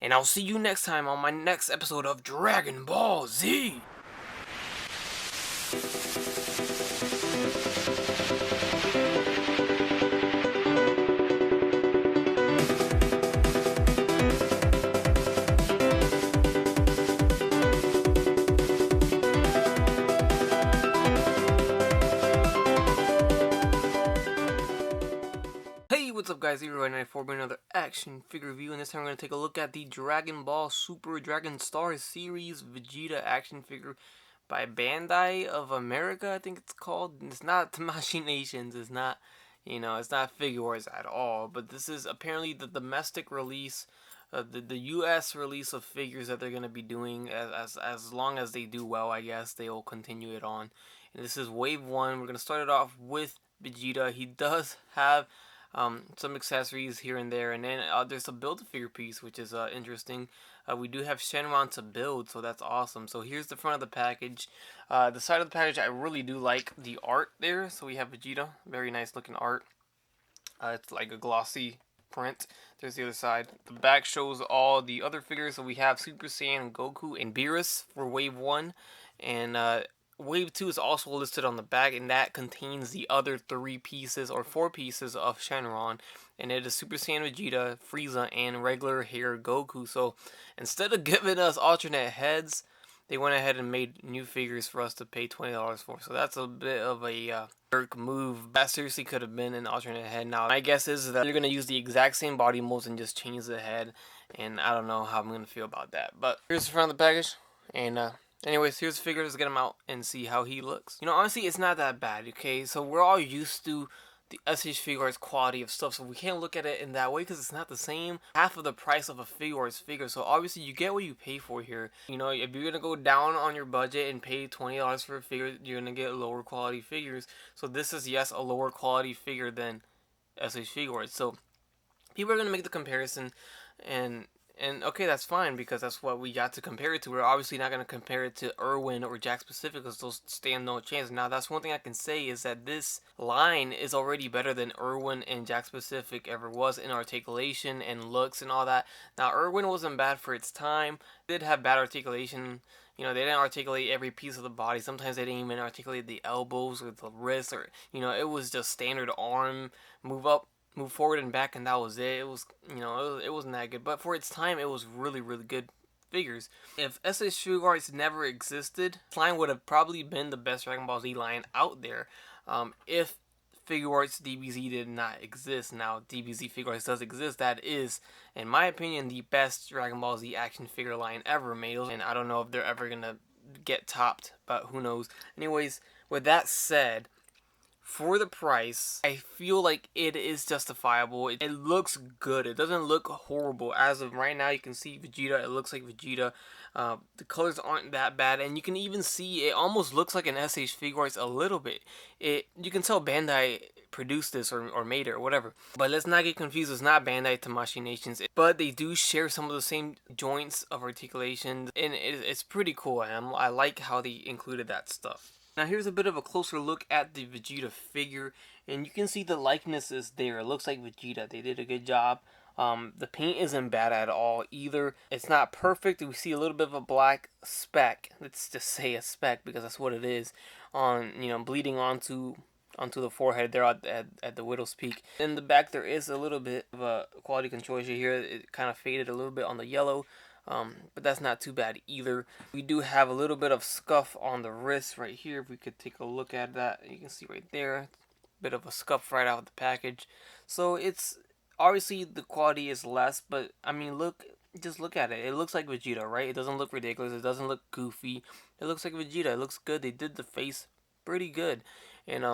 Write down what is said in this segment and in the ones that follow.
And I'll see you next time on my next episode of Dragon Ball Z. Hey, what's up guys, Hero94 bringing another action figure review, and this time we're going to take a look at the Dragon Ball Super Dragon Star Series Vegeta action figure by Bandai of America, I think it's called. It's not Tamashii Nations, it's not, it's not Figure Wars at all, but this is apparently the domestic release, the US release of figures that they're going to be doing. As long as they do well, I guess, they will continue it on. And this is Wave 1, we're going to start it off with Vegeta. He does have some accessories here and there, and then there's a Build-A-Figure piece, which is interesting. We do have Shenron to build, so that's awesome. So here's the front of the package. The side of the package, I really do like the art there. So we have Vegeta, very nice looking art. It's like a glossy print. There's the other side. The back shows all the other figures. So we have Super Saiyan, Goku, and Beerus for Wave 1, and Wave 2 is also listed on the back, and that contains the other 3 pieces or 4 pieces of Shenron, and it is Super Saiyan Vegeta, Frieza, and regular hair Goku. So instead of giving us alternate heads, they went ahead and made new figures for us to pay $20 for. So that's a bit of a jerk move. That seriously could have been an alternate head. Now my guess is that you're going to use the exact same body molds and just change the head, and I don't know how I'm going to feel about that. But here's the front of the package, and anyways, here's the figure. Let's get him out and see how he looks. Honestly, it's not that bad, okay? So we're all used to the SH Figuarts quality of stuff, so we can't look at it in that way because it's not the same. Half of the price of a Figuarts figure, so obviously you get what you pay for here. If you're going to go down on your budget and pay $20 for a figure, you're going to get lower quality figures. So this is, yes, a lower quality figure than SH Figuarts. So people are going to make the comparison, and okay, that's fine because that's what we got to compare it to. We're obviously not going to compare it to Irwin or Jack Pacific because those stand no chance. Now, that's one thing I can say is that this line is already better than Irwin and Jack Pacific ever was in articulation and looks and all that. Now, Irwin wasn't bad for its time. It did have bad articulation. They didn't articulate every piece of the body. Sometimes they didn't even articulate the elbows or the wrists, or, it was just standard arm, move up, move forward and back, and that was it. It was, it wasn't that good, but for its time, it was really, really good figures. If SH Figuarts never existed, this line would have probably been the best Dragon Ball Z line out there. If Figuarts DBZ did not exist. Now, DBZ Figuarts does exist. That is, in my opinion, the best Dragon Ball Z action figure line ever made, and I don't know if they're ever gonna get topped, but who knows. Anyways, with that said, for the price, I feel like it is justifiable. It looks good. It doesn't look horrible. As of right now, you can see Vegeta. It looks like Vegeta. The colors aren't that bad, and you can even see it almost looks like an SH Figuarts a little bit. You can tell Bandai produced this or made it or whatever. But let's not get confused. It's not Bandai Tamashii Nations, but they do share some of the same joints of articulation, and it's pretty cool. I like how they included that stuff. Now here's a bit of a closer look at the Vegeta figure, and you can see the likeness is there. It looks like Vegeta. They did a good job. The paint isn't bad at all either. It's not perfect. We see a little bit of a black speck. Let's just say a speck because that's what it is, on bleeding onto the forehead there at the widow's peak. In the back there is a little bit of a quality control issue here. It kind of faded a little bit on the yellow. But that's not too bad either. We do have a little bit of scuff on the wrist right here. If we could take a look at that, you can see right there, bit of a scuff right out of the package. So it's obviously the quality is less, but I mean, just look at it. It looks like Vegeta, right? It doesn't look ridiculous. It doesn't look goofy. It looks like Vegeta. It looks good. They did the face pretty good, and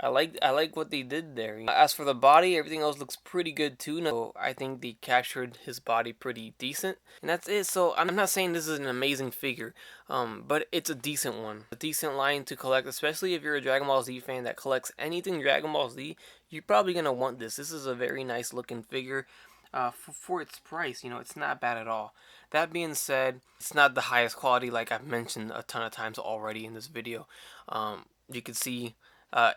I like what they did there. As for the body, everything else looks pretty good too. So I think they captured his body pretty decent, and that's it. So I'm not saying this is an amazing figure, but it's a decent one, a decent line to collect, especially if you're a Dragon Ball Z fan that collects anything Dragon Ball Z. You're probably gonna want this. This is a very nice looking figure. For its price, it's not bad at all. That being said, it's not the highest quality, like I've mentioned a ton of times already in this video. You can see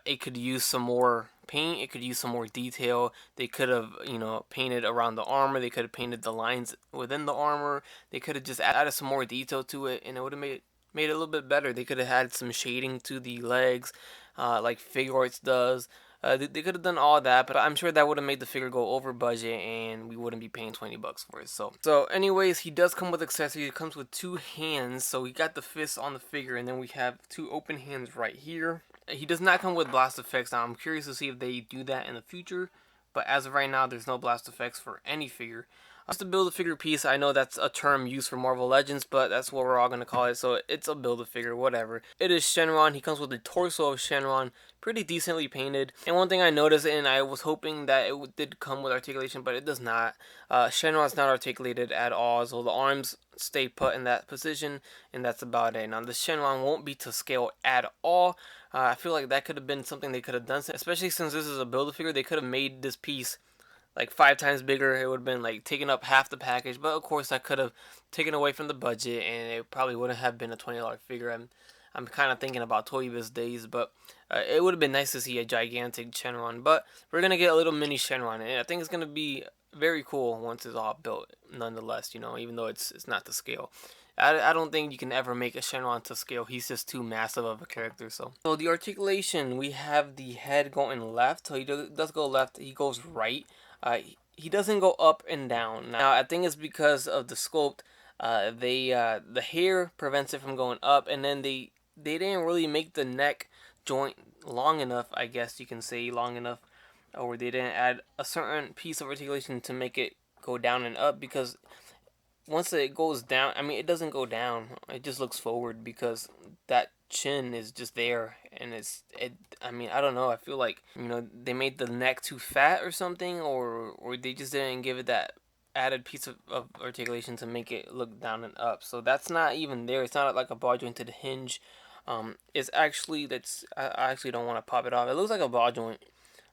it could use some more paint. It could use some more detail. They could have, you know, painted around the armor. They could have painted the lines within the armor. They could have just added some more detail to it, and it would have made it a little bit better. They could have had some shading to the legs, like Figure Arts does. They could have done all that, but I'm sure that would have made the figure go over budget, and we wouldn't be paying $20 for it. So anyways, he does come with accessories. It comes with 2 hands, so we got the fist on the figure, and then we have 2 open hands right here. He does not come with blast effects. Now I'm curious to see if they do that in the future, but as of right now, there's no blast effects for any figure. Just to build a figure piece, I know that's a term used for Marvel Legends, but that's what we're all going to call it, so it's a build a figure, whatever. It is Shenron. He comes with the torso of Shenron, pretty decently painted. And one thing I noticed, and I was hoping that it did come with articulation, but it does not. Shenron's not articulated at all, so the arms stay put in that position, and that's about it. Now, the Shenron won't be to scale at all. I feel like that could have been something they could have done, especially since this is a build a figure. They could have made this piece like 5 times bigger. It would have been like taking up half the package, but of course that could have taken away from the budget, and it probably wouldn't have been a $20 figure. I'm kind of thinking about Toy Biz days, but it would have been nice to see a gigantic Shenron. But we're gonna get a little mini Shenron, and I think it's gonna be very cool once it's all built. Nonetheless, you know, even though it's not to scale. I don't think you can ever make a Shenron to scale. He's just too massive of a character. So the articulation, we have the head going left. So he does go left. He goes right. He doesn't go up and down. Now I think it's because of the sculpt. The hair prevents it from going up, and then they didn't really make the neck joint long enough. I guess you can say long enough, or they didn't add a certain piece of articulation to make it go down and up, because once it goes down, I mean, it doesn't go down. It just looks forward because that chin is just there, and I mean, I don't know. I feel like, you know, they made the neck too fat or something, or they just didn't give it that added piece of articulation to make it look down and up. So that's not even there. It's not like a ball jointed hinge. It's actually I actually don't want to pop it off. It looks like a ball joint.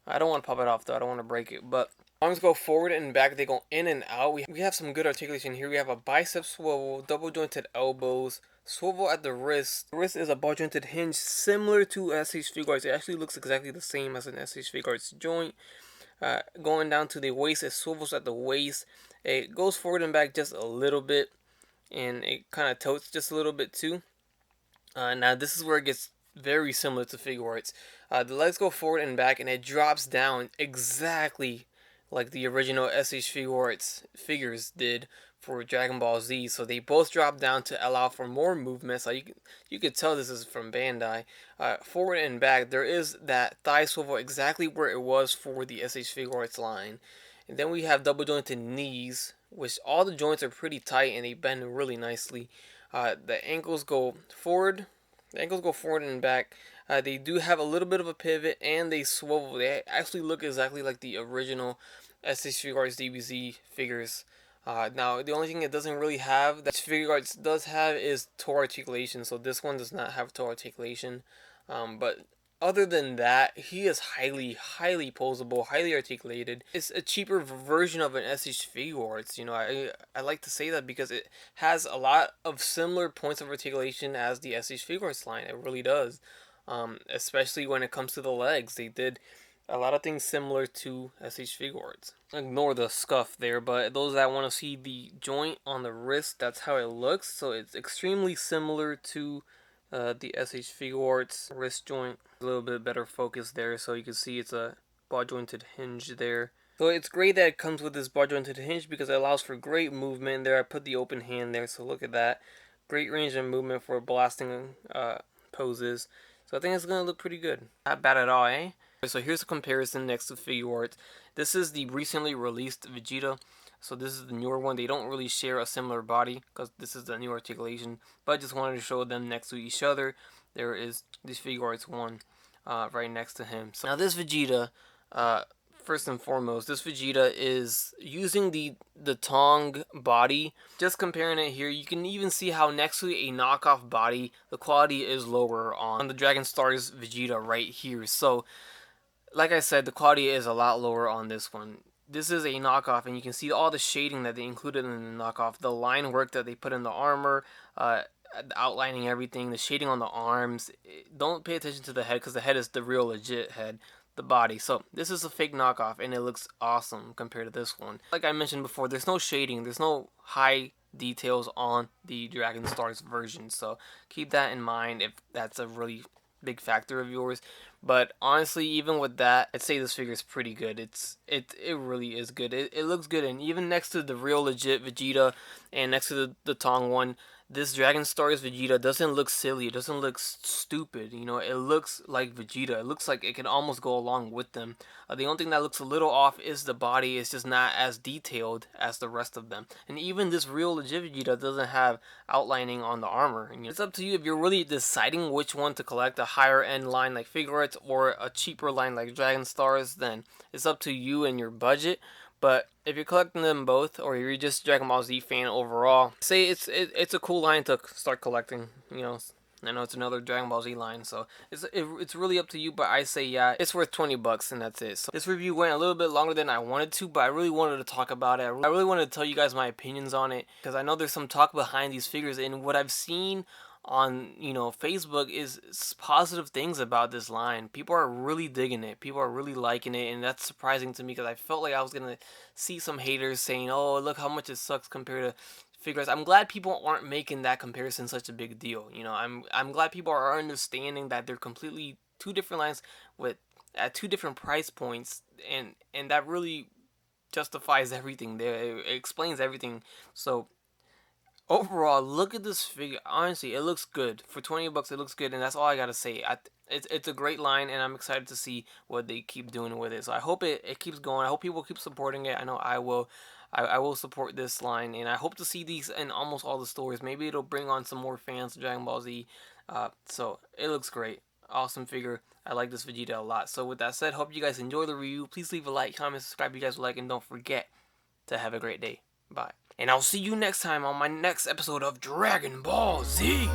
I don't want to pop it off though. I don't want to break it, but arms go forward and back. They go in and out. We have some good articulation here. We have a bicep swivel, double jointed elbows, swivel at the wrist. The wrist is a ball jointed hinge similar to SH Figure Arts. It actually looks exactly the same as an SH Figure Arts joint. Going down to the waist, it swivels at the waist. It goes forward and back just a little bit, and it kind of tilts just a little bit too. Now this is where it gets very similar to Figure Arts. The legs go forward and back, and it drops down exactly like the original SH Figure Arts figures did for Dragon Ball Z. So they both drop down to allow for more movement. So you could tell this is from Bandai. Forward and back, there is that thigh swivel exactly where it was for the SH Figure Arts line. And then we have double jointed knees, which all the joints are pretty tight and they bend really nicely. The ankles go forward. The ankles go forward and back. They do have a little bit of a pivot, and they swivel. They actually look exactly like the original SH Figure Arts DBZ figures. Now, the only thing it doesn't really have that Figure Arts does have is toe articulation. So this one does not have toe articulation. But other than that, he is highly posable, highly articulated. It's a cheaper version of an SH Figure Arts. You know, I like to say that because it has a lot of similar points of articulation as the SH Figure Arts line. It really does. Especially when it comes to the legs. They did a lot of things similar to SH Figure Arts. Ignore the scuff there, but those that want to see the joint on the wrist, that's how it looks. So it's extremely similar to the SH Figure Arts wrist joint. A little bit better focus there, so you can see it's a ball jointed hinge there. So it's great that it comes with this ball jointed hinge because it allows for great movement there. I put the open hand there, so look at that. Great range of movement for blasting poses. So I think it's going to look pretty good. Not bad at all, eh? So here's a comparison next to Figure Arts. This is the recently released Vegeta. So this is the newer one. They don't really share a similar body because this is the new articulation. But I just wanted to show them next to each other. There is this Figure Arts one right next to him. So now this Vegeta, first and foremost, this Vegeta is using the Tong body. Just comparing it here, you can even see how next to a knockoff body, the quality is lower on the Dragon Stars Vegeta right here. So like I said, the quality is a lot lower on this one. This is a knockoff, and you can see all the shading that they included in the knockoff. The line work that they put in the armor, outlining everything, the shading on the arms. Don't pay attention to the head because the head is the real legit head. The body. So this is a fake knockoff and it looks awesome compared to this one. Like I mentioned before, there's no shading, there's no high details on the Dragon Stars version. So keep that in mind if that's a really big factor of yours. But honestly, even with that, I'd say this figure is pretty good. It really is good. It looks good, and even next to the real legit Vegeta and next to the Tong one, this Dragon Stars Vegeta doesn't look silly. It doesn't look stupid. You know, it looks like Vegeta. It looks like it can almost go along with them. The only thing that looks a little off is the body. It's just not as detailed as the rest of them. And even this real legit Vegeta doesn't have outlining on the armor. And it's up to you if you're really deciding which one to collect, a higher end line like Figure Arts or a cheaper line like Dragon Stars. Then it's up to you and your budget. But if you're collecting them both, or you're just Dragon Ball Z fan overall, say it's a cool line to start collecting. You know, I know it's another Dragon Ball Z line, so it's really up to you. But I say yeah, it's worth $20 and that's it. So this review went a little bit longer than I wanted to, but I really wanted to talk about it. I really wanted to tell you guys my opinions on it because I know there's some talk behind these figures, and what I've seen on Facebook is positive things about this line. People are really digging it, people are really liking it, and that's surprising to me because I felt like I was gonna see some haters saying, oh, look how much it sucks compared to figures. I'm glad people aren't making that comparison such a big deal. I'm glad people are understanding that they're completely two different lines with at two different price points, and that really justifies everything there. It explains everything. So overall, look at this figure. Honestly, it looks good. For $20, it looks good, and that's all I gotta say. It's a great line, and I'm excited to see what they keep doing with it. So I hope it keeps going. I hope people keep supporting it. I know I will. I will support this line, and I hope to see these in almost all the stores. Maybe it'll bring on some more fans of Dragon Ball Z. So it looks great. Awesome figure. I like this Vegeta a lot. So with that said, hope you guys enjoy the review. Please leave a like, comment, subscribe if you guys like, and don't forget to have a great day. Bye. And I'll see you next time on my next episode of Dragon Ball Z.